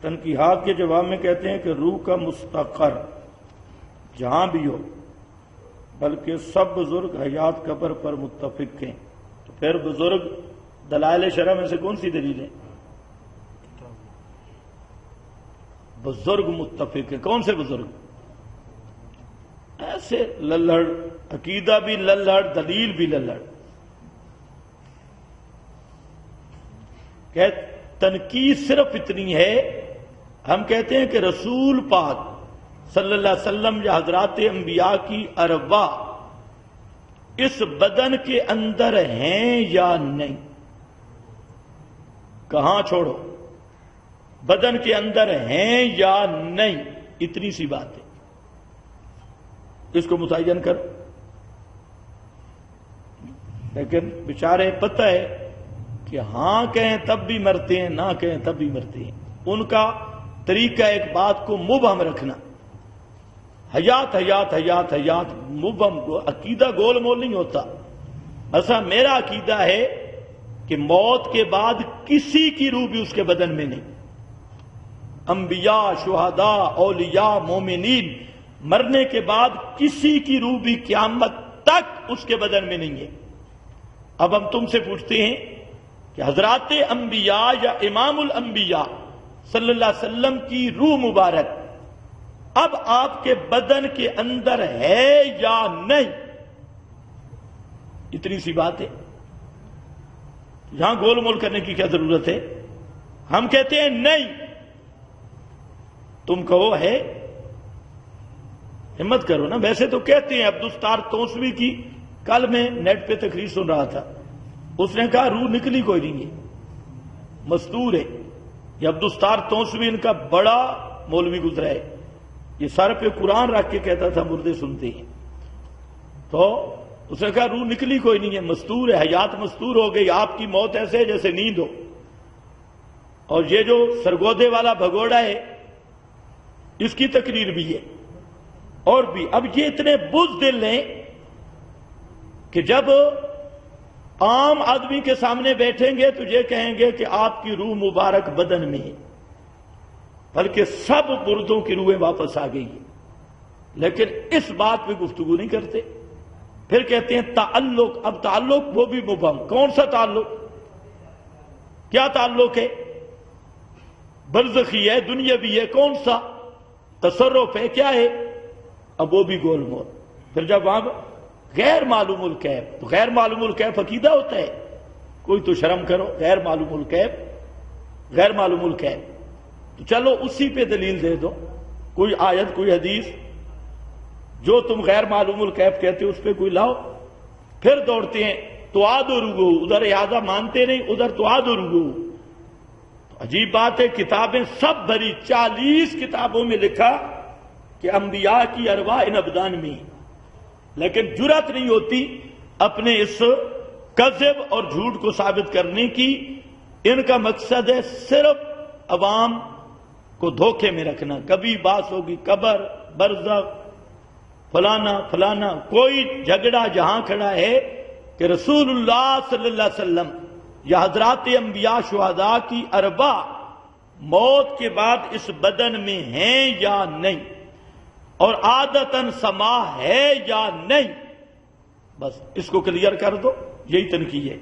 تنقیحات کے جواب میں کہتے ہیں کہ روح کا مستقر جہاں بھی ہو، بلکہ سب بزرگ حیات قبر پر متفق ہیں۔ تو پھر بزرگ دلائل شرع میں سے کون سی دلیل ہے؟ بزرگ متفق ہیں۔ کون سے بزرگ؟ ایسے للڑ، عقیدہ بھی للڑ، دلیل بھی للڑ۔ کہ تنقید صرف اتنی ہے، ہم کہتے ہیں کہ رسول پاک صلی اللہ علیہ وسلم یا حضرات انبیاء کی ارواح اس بدن کے اندر ہیں یا نہیں؟ کہاں چھوڑو، بدن کے اندر ہیں یا نہیں، اتنی سی بات ہے، اس کو متعین کرو۔ لیکن بیچارے پتہ ہے کہ ہاں کہیں تب بھی مرتے ہیں، نہ کہیں تب بھی مرتے ہیں۔ ان کا طریقہ ایک بات کو مبہم رکھنا، حیات حیات حیات حیات، مبہم کو عقیدہ گول مول نہیں ہوتا۔ ایسا میرا عقیدہ ہے کہ موت کے بعد کسی کی روح بھی اس کے بدن میں نہیں، انبیاء، شہداء، اولیاء، مومنین، مرنے کے بعد کسی کی روح بھی قیامت تک اس کے بدن میں نہیں ہے۔ اب ہم تم سے پوچھتے ہیں کہ حضرات انبیاء یا امام الانبیاء صلی اللہ علیہ وسلم کی روح مبارک اب آپ کے بدن کے اندر ہے یا نہیں؟ اتنی سی بات ہے، یہاں گول مول کرنے کی کیا ضرورت ہے؟ ہم کہتے ہیں نہیں، تم کہو ہے، ہمت کرو نا۔ ویسے تو کہتے ہیں، عبدالستار توسوی کی کل میں نیٹ پہ تقریر سن رہا تھا، اس نے کہا روح نکلی کوئی نہیں ہے، مستور ہے۔ یہ عبدالستار توسوی ان کا بڑا مولوی گزرا ہے، یہ سر پہ قرآن رکھ کے کہتا تھا مردے سنتے ہیں۔ تو اس نے کہا روح نکلی کوئی نہیں ہے، مستور ہے، حیات مستور ہو گئی، آپ کی موت ایسے ہے جیسے نیند ہو۔ اور یہ جو سرگودے والا بھگوڑا ہے، اس کی تقریر بھی ہے، اور بھی۔ اب یہ اتنے بزدل ہیں کہ جب عام آدمی کے سامنے بیٹھیں گے تو یہ کہیں گے کہ آپ کی روح مبارک بدن میں ہے، بلکہ سب مردوں کی روحیں واپس آ گئی ہیں، لیکن اس بات پہ گفتگو نہیں کرتے۔ پھر کہتے ہیں تعلق، اب تعلق وہ بھی مبہم۔ کون سا تعلق؟ کیا تعلق ہے؟ برزخی ہے، دنیاوی ہے، کون سا؟ تصرف ہے، کیا ہے؟ اب وہ بھی گول مول۔ پھر جب وہاں غیر معلوم الکیف، تو غیر معلوم الکیف عقیدہ ہوتا ہے؟ کوئی تو شرم کرو، غیر معلوم الکیف، غیر معلوم الکیف، تو چلو اسی پہ دلیل دے دو، کوئی آیت، کوئی حدیث، جو تم غیر معلوم الکیف کہتے ہو اس پہ کوئی لاؤ۔ پھر دوڑتے ہیں تو آدو رگو، ادھر اعادہ مانتے نہیں، ادھر تو آدو رگو۔ عجیب بات ہے، کتابیں سب بھری، 40 کتابوں میں لکھا کہ انبیاء کی ارواح ان ابدان میں، لیکن جرات نہیں ہوتی اپنے اس کذب اور جھوٹ کو ثابت کرنے کی۔ ان کا مقصد ہے صرف عوام کو دھوکے میں رکھنا۔ کبھی بات ہوگی قبر، برزخ، فلانا فلانا، کوئی جھگڑا جہاں کھڑا ہے کہ رسول اللہ صلی اللہ علیہ وسلم یا حضرات انبیاء شہداء کی ارواح موت کے بعد اس بدن میں ہیں یا نہیں، اور عادتاً سما ہے یا نہیں، بس اس کو کلیئر کر دو، یہی تنقید ہے۔